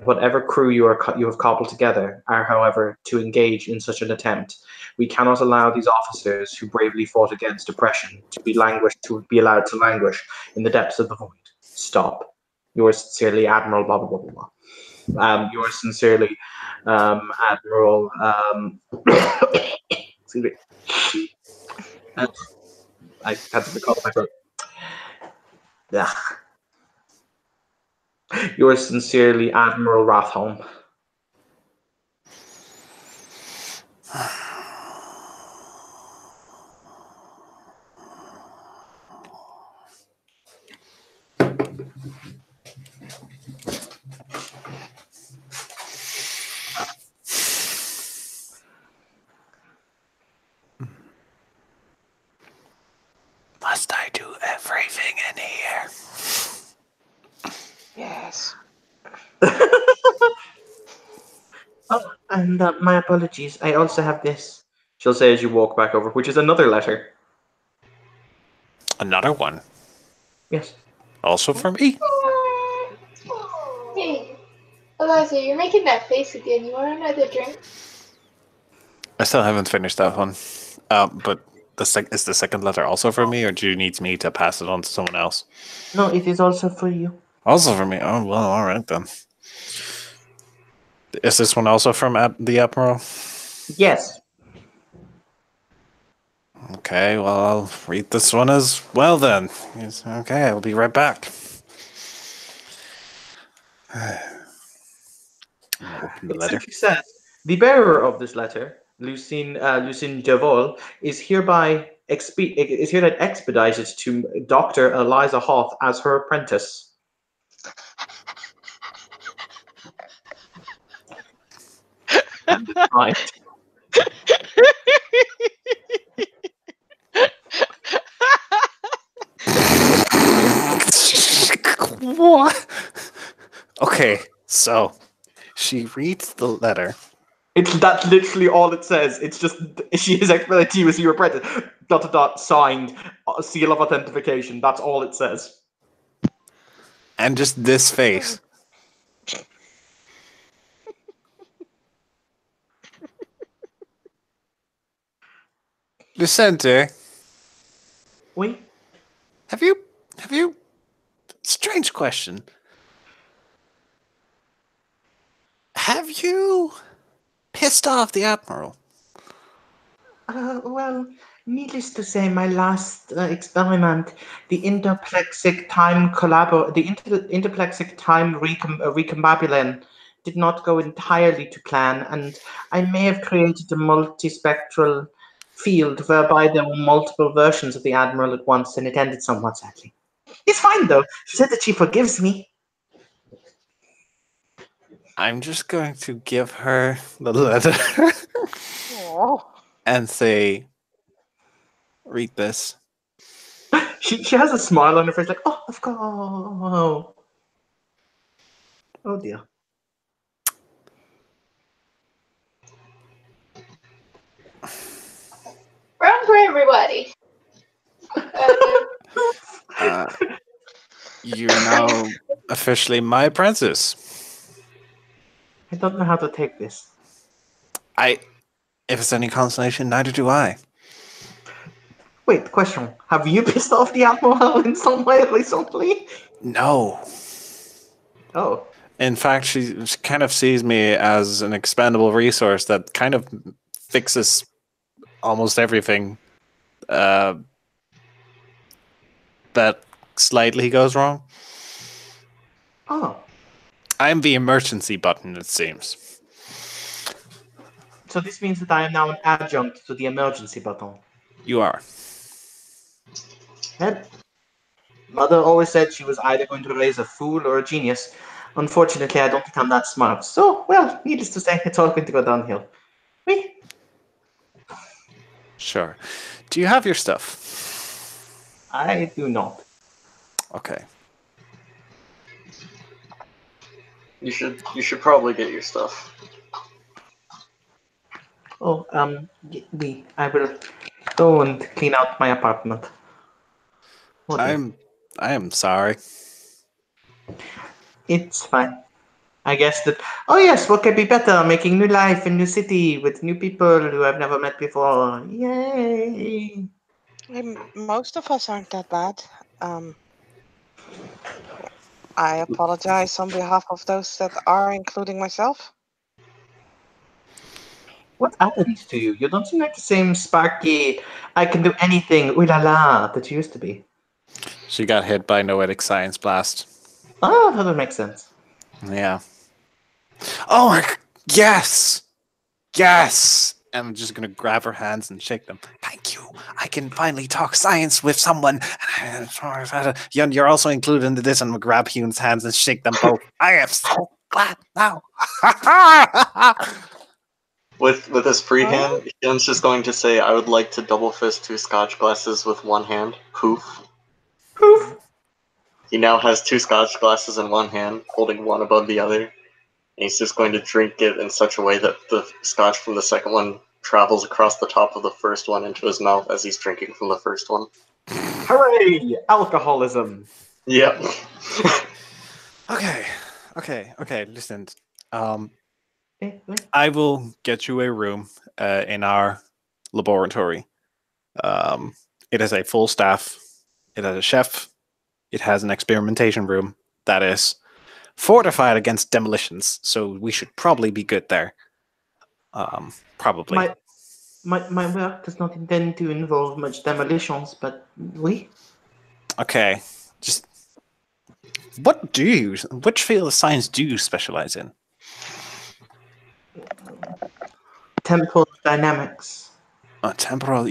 whatever crew you have cobbled together are, however, to engage in such an attempt. We cannot allow these officers who bravely fought against oppression to be allowed to languish in the depths of the void. Stop. Yours sincerely, Admiral blah blah blah blah blah. Yours sincerely, Admiral. Excuse me. I had to recall my throat. Yeah. Yours sincerely, Admiral Rathholm. Must I do everything in here? Yes. Oh, and my apologies. I also have this. She'll say as you walk back over, which is another letter. Another one. Yes. Also for me. Hey, Eliza, you're making that face again. You want another drink? I still haven't finished that one. But is the second letter also for me, or do you need me to pass it on to someone else? No, it is also for you. Also for me. Oh, well, all right then. Is this one also from the Admiral? Yes. Okay, well, I'll read this one as well then. Okay, I'll be right back. Open the It letter. simply says, the bearer of this letter, Lucine Javol, is hereby expedited to Dr. Eliza Hoth as her apprentice. And it's fine. What? Okay, so she reads the letter. That's literally all it says. It's just she is expedited to you as your apprentice. ... signed, seal of authentication. That's all it says. And just this face. Lucente, Oui. have you strange question. Have you pissed off the Admiral? Well, needless to say, my last experiment, the interplexic time recombobulin, did not go entirely to plan, and I may have created a multispectral field whereby there were multiple versions of the Admiral at once, and it ended somewhat sadly. It's fine, though. She said that she forgives me. I'm just going to give her the letter and say, read this. She has a smile on her face, like, oh, of course. Oh, dear. Round for everybody. You're now officially my apprentice. I don't know how to take this. If it's any consolation, neither do I. Wait, question. Have you pissed off the Admiral in some way recently? No. Oh. In fact, she kind of sees me as an expendable resource that kind of fixes almost everything that slightly goes wrong. Oh. I'm the emergency button, it seems. So this means that I am now an adjunct to the emergency button. You are. Well, Mother always said she was either going to raise a fool or a genius. Unfortunately, I don't think I'm that smart. So, well, needless to say, it's all going to go downhill. Me? Sure. Do you have your stuff? I do not. Okay. You should probably get your stuff. Oh, I will go and clean out my apartment. Oh, dear. I am sorry. It's fine. I guess that. Oh yes, what could be better? Making new life in new city with new people who I've never met before. Yay! Most of us aren't that bad. I apologize on behalf of those that are, including myself. What happened to you? You don't seem like the same sparky, I can do anything, ooh la la, that you used to be. She got hit by Noetic Science Blast. Oh, that would make sense. Yeah. Oh my... Yes! Yes! I'm just going to grab her hands and shake them. Thank you. I can finally talk science with someone. You're also included in this, and I'm going to grab Hune's hands and shake them both. I am so glad now. With his free hand, Hyun's just going to say, "I would like to double fist 2 Scotch glasses with one hand." Poof. Poof. He now has 2 Scotch glasses in one hand, holding one above the other. And he's just going to drink it in such a way that the Scotch from the second one travels across the top of the first one into his mouth as he's drinking from the first one. Hooray! Alcoholism. Yep. Okay. Listen, I will get you a room in our laboratory. It has a full staff. It has a chef. It has an experimentation room that is fortified against demolitions. So we should probably be good there. Probably. My work does not intend to involve much demolitions, but oui. Okay. Just which field of science do you specialize in? Temporal dynamics. Temporal.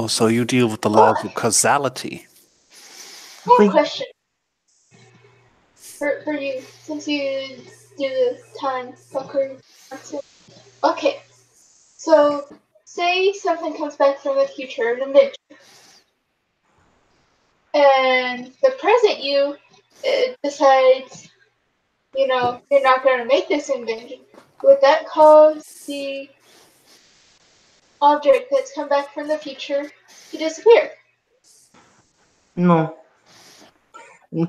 So you deal with the laws of causality. One question for you, since you do the time fucker. Okay, so say something comes back from the future, an invention, and the present you decides, you're not going to make this invention. Would that cause the object that's come back from the future to disappear? No.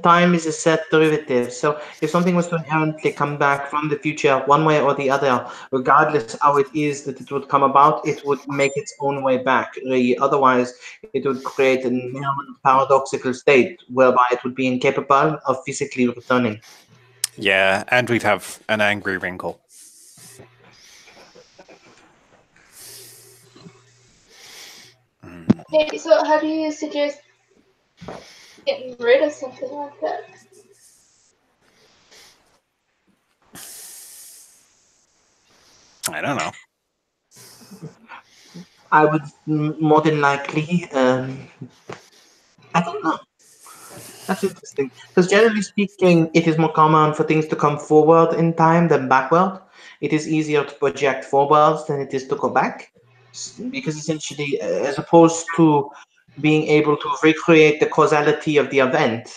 Time is a set derivative, so if something was to inherently come back from the future one way or the other, regardless how it is that it would come about, it would make its own way back. Otherwise, it would create an inherent paradoxical state whereby it would be incapable of physically returning. Yeah, and we'd have an angry wrinkle. Okay, so how do you suggest getting rid of something like that? I don't know. I would more than likely, I don't know. That's interesting. Because generally speaking, it is more common for things to come forward in time than backward. It is easier to project forwards than it is to go back. Because essentially, as opposed to being able to recreate the causality of the event,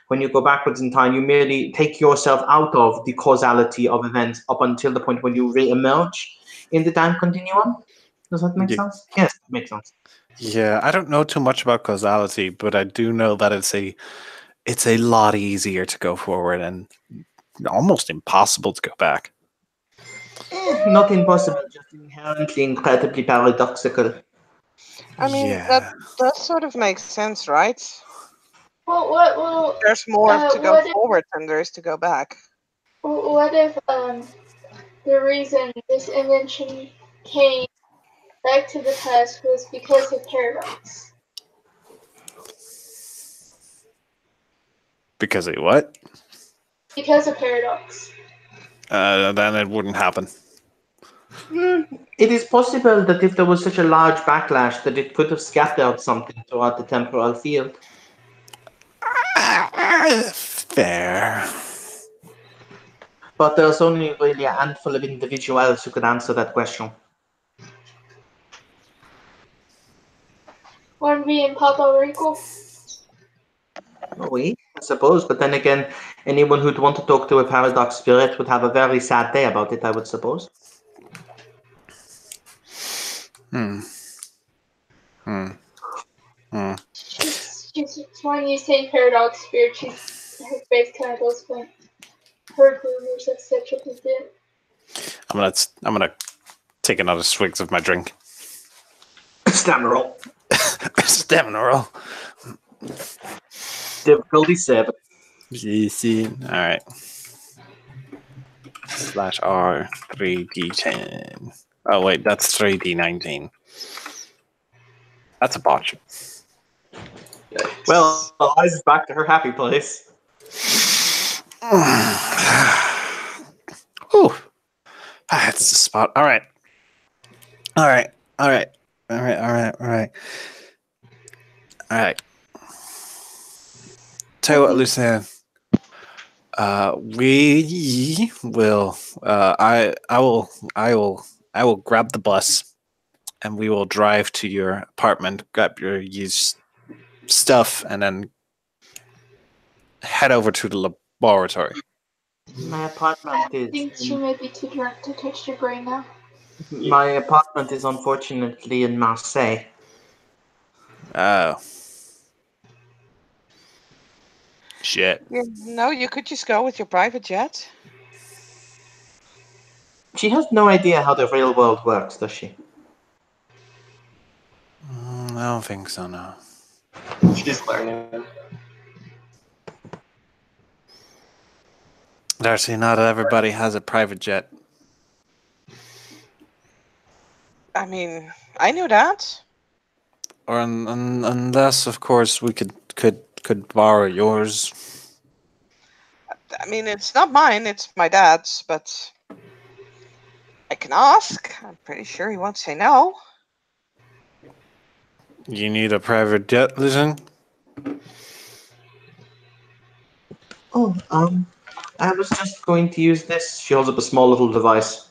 when you go backwards in time, you merely take yourself out of the causality of events up until the point when you re-emerge in the time continuum. Does that make sense? Yes, it makes sense. Yeah, I don't know too much about causality, but I do know that it's a lot easier to go forward and almost impossible to go back. Not impossible, just inherently incredibly paradoxical. I mean, that does sort of make sense, right? Well, there's more to go what if- forward than there is to go back. What if the reason this invention came back to the past was because of paradox? Because of what? Because of paradox. Then it wouldn't happen. It is possible that if there was such a large backlash that it could have scattered something throughout the temporal field. Fair. But there's only really a handful of individuals who could answer that question. One being Papa Rico. Oui, I suppose. But then again, anyone who'd want to talk to a paradox spirit would have a very sad day about it, I would suppose. When you say paradox spirit, her face kind of goes blank. Heard rumors of such a thing. I'm gonna take another swig of my drink. Stammerol. Stammerol. Difficulty 7. GC. All right. /R 3D10. Oh wait, that's 3D19. That's a botch. Yikes. Well, Eliza is back to her happy place. Ooh. That's the spot. All right. Tell you what, Lucien. We will. I will I will grab the bus, and we will drive to your apartment, grab your used stuff, and then head over to the laboratory. My I apartment think she is may be too drunk to touch your brain now. unfortunately in Marseille. Oh. Shit. No, you could just go with your private jet. She has no idea how the real world works, does she? I don't think so, no. She's learning. Darcy, not everybody has a private jet. I mean, I knew that. Or unless, of course, we could borrow yours. I mean, it's not mine, it's my dad's, but I can ask. I'm pretty sure he won't say no. You need a private jet, listen? Oh, I was just going to use this. She holds up a small little device.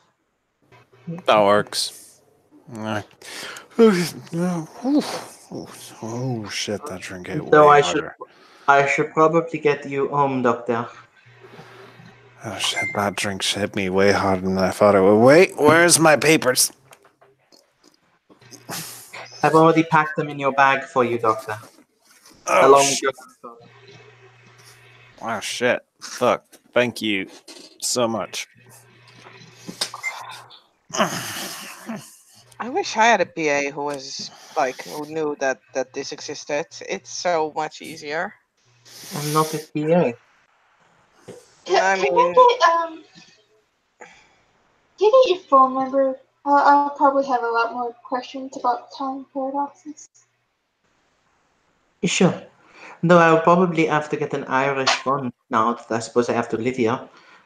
That works. Oh shit, that drink hit So way I harder. I should probably get you home, Doctor. Oh shit, that drink hit me way harder than I thought it would. Wait, where's my papers? I've already packed them in your bag for you, Doctor. Oh, Along with your oh shit. Fuck. Thank you so much. I wish I had a PA who was like who knew that this existed. It's so much easier. I'm not a PA. I Can mean, I get your phone number? I'll probably have a lot more questions about time paradoxes. Sure. Though I will probably have to get an Irish one now that I suppose I have to live here.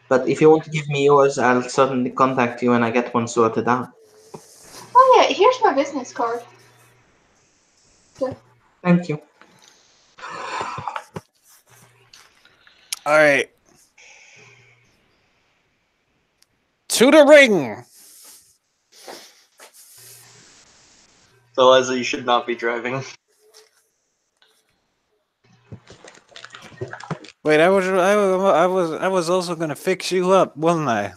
But if you want to give me yours, I'll certainly contact you when I get one sorted out. Oh yeah, here's my business card. Thank you. All right. To the ring. So, Liza, you should not be driving. Wait, I was also gonna fix you up, wasn't I?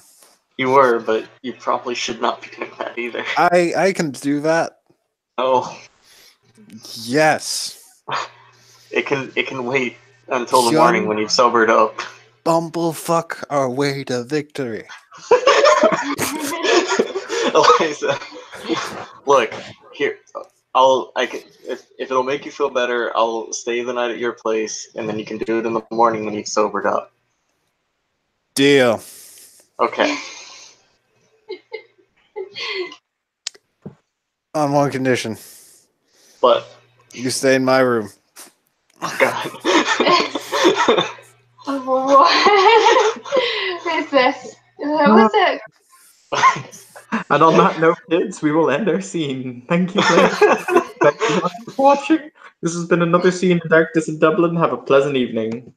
You were, but you probably should not be doing that either. I can do that. Oh, Yes. it can wait until the Young- morning when you've sobered up. Bumblefuck our way to victory. Eliza, look here. If it'll make you feel better, I'll stay the night at your place, and then you can do it in the morning when you've sobered up. Deal. Okay. On one condition. But You stay in my room. God. What is this? What's it? And on that note, kids, we will end our scene. Thank you, Thank you much for watching. This has been another scene in Darkness in Dublin. Have a pleasant evening.